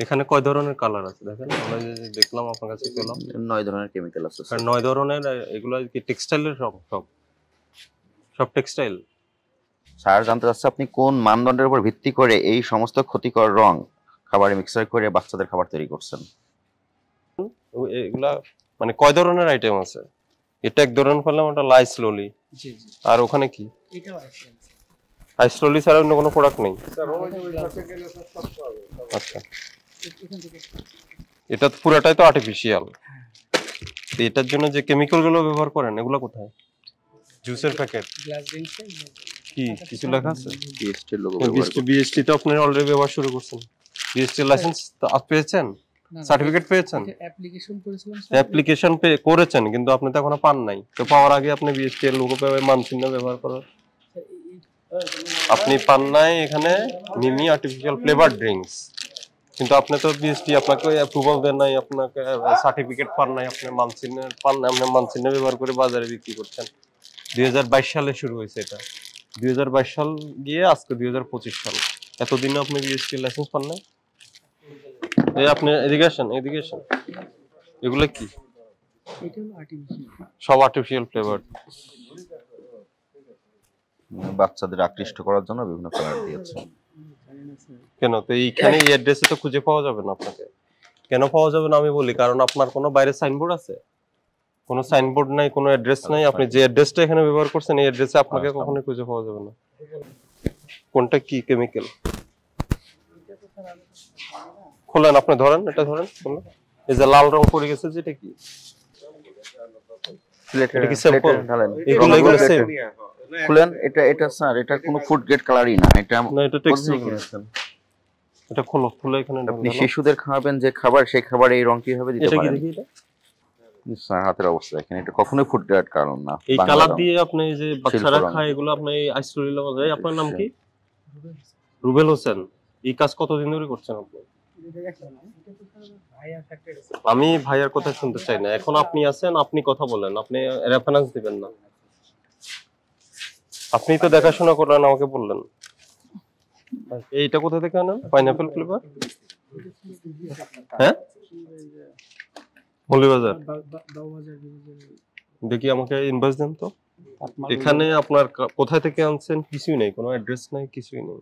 এখানে কয় ধরনের কালার আছে দেখেন, আমরা যে দেখলাম আপনার কাছে পেলাম 9 ধরনের কেমিক্যাল আছে স্যার। 9 ধরনের। এগুলো কি টেক্সটাইলের? সব সব সব টেক্সটাইল। স্যার জানতে চাচ্ছে আপনি কোন মানদণ্ডের উপর ভিত্তি করে এই সমস্ত ক্ষতিকর রং খাবারে মিক্সার করে বাচ্চাদের খাবার তৈরি করছেন? এগুলা মানে কয় ধরনের আইটেম আছে? এটা এক ধরনের ফেললাম, ওটা লাই স্লোলি। জি জি, আর ওখানে কি এটাও আসছে আই স্লোলি ছাড়া অন্য কোনো প্রোডাক্ট নেই? আচ্ছা, এখান থেকে। এটা তো পুরোটাই তো আর্টিফিশিয়াল। এটার জন্য যে কেমিক্যাল গুলো ব্যবহার করেন এগুলো কোথায়? জুসের প্যাকেট গ্লাস ড্রিঙ্কসে কি কিছু লেখা আছে? বিএসটি এর লোগো বিএসটি তো আপনি অলরেডি ব্যবহার শুরু করছেন। বিএসটি লাইসেন্স পেয়েছেন, সার্টিফিকেট পেয়েছেন, অ্যাপ্লিকেশন করেছিলাম অ্যাপ্লিকেশন করেছেন, কিন্তু আপনি তো এখনো পান নাই। তো পাওয়ার আগে আপনি বিএসটি এর লোগো মানচিহ্ন ব্যবহার করার আপনি পান নাই। এখানে মিমি আর্টিফিশিয়াল ফ্লেভার ড্রিঙ্কস, কিন্তু আপনি তো বিএসটি আপনাকে অ্যাপ্রুভাল দেন নাই, আপনাকে সার্টিফিকেট পান নাই, আপনি মানচিহ্ন পান নাই, আপনি মানচিহ্ন ব্যবহার করে বাজারে বিক্রি করছেন। 2022 সালে শুরু হয়েছে এটা। 2022 সাল গিয়ে আজকে 2025 সাল, এতদিনে আপনি বিএসটি লাইসেন্স পান নাই? এই আপনি এডুকেশন এগুলো কি? এটা হলো আর্টিফিশিয়াল, সব আর্টিফিশিয়াল ফ্লেভার। বাচ্চাদের আকৃষ্ট করার জন্য বিভিন্ন কালার দিয়েছে। কেন? তো এইখানে এই অ্যাড্রেসে তো খুঁজে পাওয়া যাবে না আপনাকে। কেন পাওয়া যাবে না আমি বলি, কারণ আপনার কোনো বাইরে সাইনবোর্ড আছে? কোনো সাইনবোর্ড নাই, কোনো অ্যাড্রেস নাই। আপনি যে অ্যাড্রেসটা এখানে ব্যবহার করছেন এই অ্যাড্রেসে আপনাকে কখনোই খুঁজে পাওয়া যাবে না। কোনটা কি কেমিক্যাল? খোলেন, আপনি ধরেন, এটা ধরেন, খোলেন। এই যে লাল রং পড়ে গেছে, যেটা কি? এটা কি স্যাম্পল? এগুলো সেম। খুলেন, এটা স্যার এটা কোনো ফুড গ্রেড কালারই না, এটা না, এটা টেক্সটাইল। এটা খোলো, খুলে এখানে আপনি শিশুদের খাওয়াবেন যে খাবার, সেই খাবার এই রং কিভাবে দিতে এটা কি পারেন? দেখি এটা? স্যার হাতের অবস্থা এখানে, এটা কখনোই ফুড গ্রেড কালার না। এই বাংলা কালার রং। দিয়ে আপনি যে বাচ্চারা খায় এগুলো আপনি আইসক্রিম লাগায়। আপনার নাম কি? রুবেল হোসেন। এই কাজ কতদিন ধরে করছেন আপনি? আমি ভাইয়ার কথা শুনতে চাই না। এখন আপনি আছেন, আপনি কথা বলেন, আপনি রেফারেন্স দিবেন না। আপনি তো দেখাশোনা করলেন, আমাকে বললেন। এইটা কোথা থেকে আনেন? Pineapple flavour? হ্যাঁ, মৌলভীবাজার। দেখি আমাকে ইনভয়েস দেন তো। এখানে আপনার কোথা থেকে আনছেন কিছুই নেই, কোনো অ্যাড্রেস নাই, কিছুই নেই।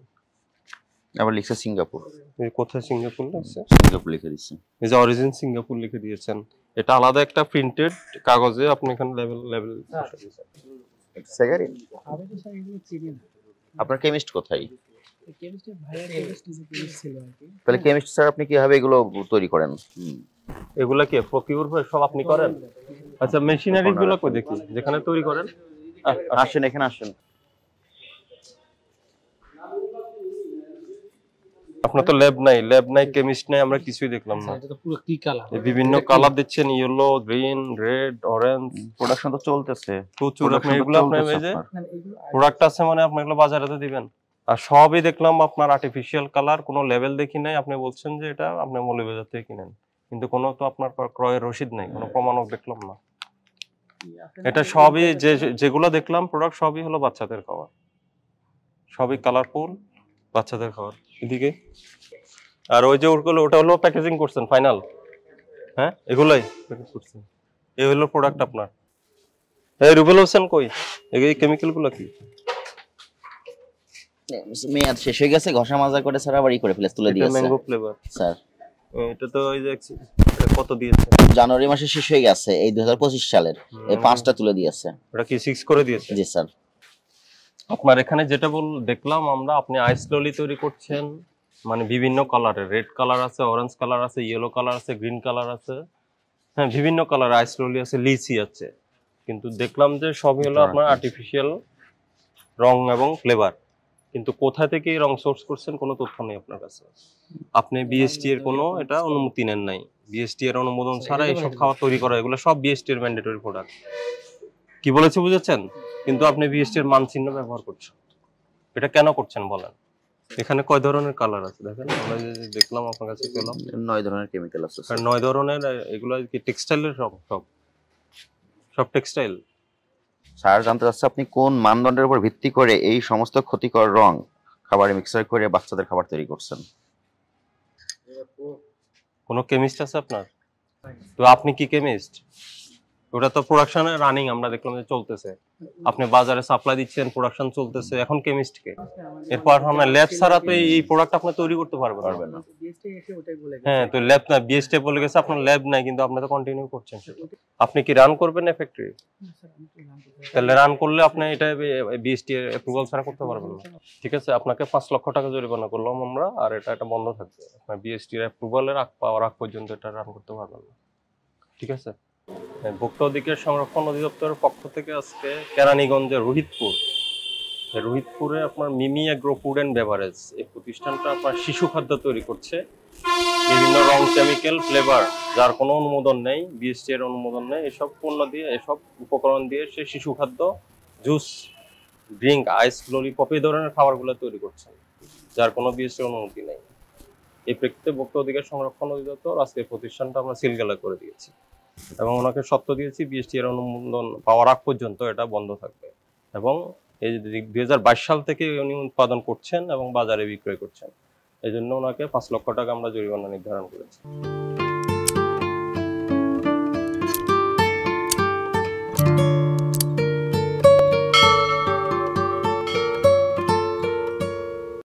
আবার লিখছে সিঙ্গাপুর। এই কোথায় সিঙ্গাপুর লিখছে? সিঙ্গাপুর লিখে দিচ্ছে। এই যে অরিজিন সিঙ্গাপুর লিখে দিয়েছেন। এটা আলাদা একটা প্রিন্টেড কাগজে আপনি এখানে লেভেল আপনার কেমিস্ট কোথায়? কেমিস্ট্রি ভাইয়ার কেমিস্ট্রি যে কেমিস্ট ছিল আর কি। তাহলে কেমিস্ট স্যার আপনি কিভাবে এগুলো তৈরি করেন? এগুলা কি প্রকিউর সব আপনি করেন? আচ্ছা, মেশিনারিজ গুলো কই দেখি যেখানে তৈরি করেন। আসেন, এখানে আসেন। আপনার তো ল্যাব নাই, কেমিস্ট নাই, আমরা কিছুই দেখলাম না। এটা তো পুরো কি কালার? বিভিন্ন কালার দিচ্ছেন, yellow, green, red, orange. Production তো চলতেছে প্রচুর। আপনি এগুলো আপনার এই যে প্রোডাক্ট আছে মানে আপনি এগুলো বাজারে তো দিবেন। আর সবই দেখলাম আপনার আর্টিফিশিয়াল কালার, কোনো লেভেল দেখি নাই। আপনি বলছেন যে এটা আপনি মৌলভীবাজার থেকে কিনেন, কিন্তু কোনো তো আপনার ক্রয়ের রসিদ নাই, কোনো প্রমাণক দেখলাম না। এটা সবই যেগুলো দেখলাম প্রোডাক্ট সবই হলো বাচ্চাদের খাবার, সবই কালারফুল বাচ্চাদের খাবার। এদিকে আর ওই যে ওটা হলো প্যাকেজিং করছেন ফাইনাল। হ্যাঁ, এগুলাই প্যাকেজ করছেন। এই হলো প্রোডাক্ট আপনার। এই রুবেল হোসেন কই? এই কেমিক্যাল গুলো কি? মেয়াদ শেষ হয়ে গেছে, ঘষা মাজা করে স্যার আবার করে ফেলে তুলে দিয়েছে। ম্যাঙ্গো ফ্লেভার স্যার এটা তো ওই যে এটা কত দিয়েছে? জানুয়ারি মাসে শেষ হয়ে গেছে, এই 2025 সালের এই 5টা তুলে দিয়েছে। ওটা কি 6 করে দিয়েছে? জি স্যার। আপনার এখানে যেটা দেখলাম আমরা, আপনি আইস ললি তৈরি করছেন, মানে বিভিন্ন কালারের, রেড কালার আছে, অরেঞ্জ কালার আছে, ইয়েলো কালার আছে, গ্রিন কালার আছে। হ্যাঁ, বিভিন্ন কালার আইস ললি আছে, লিচি আছে, কিন্তু দেখলাম যে সবই হলো আপনার আর্টিফিশিয়াল রং এবং ফ্লেভার। কিন্তু কোথা থেকে এই রং সোর্স করছেন কোনো তথ্য নেই আপনার কাছে। আপনি বিএসটি এর কোনো এটা অনুমতি নেন নাই। বিএসটি এর অনুমোদন ছাড়া এইসব খাবার তৈরি করা, এগুলো সব বিএসটি এর ম্যান্ডেটরি প্রোডাক্ট। কি বলেছে বুঝেছেন? কিন্তু আপনি বিএসটি এর মানচিহ্ন ব্যবহার করছেন। এটা কেন করছেন বলেন? এখানে কয় ধরনের কালার আছে দেখেন, আমরা যে দেখলাম আপনার কাছে পেলাম 9 ধরনের কেমিক্যাল আছে স্যার। 9 ধরনের। এগুলো কি টেক্সটাইলের? সব সব সব টেক্সটাইল। স্যার জানতে চাচ্ছে আপনি কোন মানদণ্ডের উপর ভিত্তি করে এই সমস্ত ক্ষতিকর রং খাবারে মিক্সার করে বাচ্চাদের খাবার তৈরি করছেন? কোনো কেমিস্ট আছে আপনার? তো আপনি কি কেমিস্ট? ওটা তো প্রোডাকশনে রানিং, আমরা দেখলাম যে চলতেছে, আপনি বাজারে সাপ্লাই দিচ্ছেন, প্রোডাকশন চলতেছে, এখন কেমিস্ট কে? এরপর আমরা ল্যাব ছাড়া তো এই প্রোডাক্ট আপনি তৈরি করতে পারবেন না। বিএসটি এসে ওটাই বলে গেছে। হ্যাঁ, তো ল্যাব না, বিএসটি বলে গেছে, আপনার ল্যাব নাই, কিন্তু আপনি তো কন্টিনিউ করছেন সেটা। আপনি কি রান করবেন না ফ্যাক্টরি? না স্যার, আমি তো জানতে চাই। তাহলে রান করলে আপনি এটা বিএসটি অ্যাপ্রুভাল ছাড়া করতে পারবেন না। ঠিক আছে, আপনাকে 5 লক্ষ টাকা জরিমানা করলাম আমরা, আর এটা বন্ধ থাকবে। আপনার বিএসটি অ্যাপ্রুভালের পাওয়ার আগ পর্যন্ত এটা রান করতে পারবেন না। ঠিক আছে। ভোক্তা অধিকার সংরক্ষণ অধিদপ্তরের পক্ষ থেকে আজকে কেরানীগঞ্জের রোহিতপুরে আপনার মিমি অ্যাগ্রো ফুড অ্যান্ড বেভারেজ, এই প্রতিষ্ঠানটা আপনার শিশু খাদ্য তৈরি করছে, বিভিন্ন রং, কেমিক্যাল, ফ্লেভার, যার কোনো অনুমোদন নেই, বিএসটি এর অনুমোদন নেই, এসব পণ্য দিয়ে, এসব উপকরণ দিয়ে সে শিশু খাদ্য, জুস, ড্রিঙ্ক, আইস, ললিপপ, এই ধরনের খাবারগুলো তৈরি করছে, যার কোনো বিএসটি অনুমতি নেই। এই প্রেক্ষিতে ভোক্তা অধিকার সংরক্ষণ অধিদপ্তর আজকে প্রতিষ্ঠানটা আমরা সিলগালা করে দিয়েছি এবং ওনাকে শর্ত দিয়েছি বিএসটি এর অনুমোদন পাওয়ার আগ পর্যন্ত এটা বন্ধ থাকবে। এবং এই 2022 সাল থেকে উনি উৎপাদন করছেন এবং বাজারে বিক্রয় করছেন, এই জন্য ওনাকে 5 লক্ষ টাকা আমরা জরিমানা নির্ধারণ করেছি।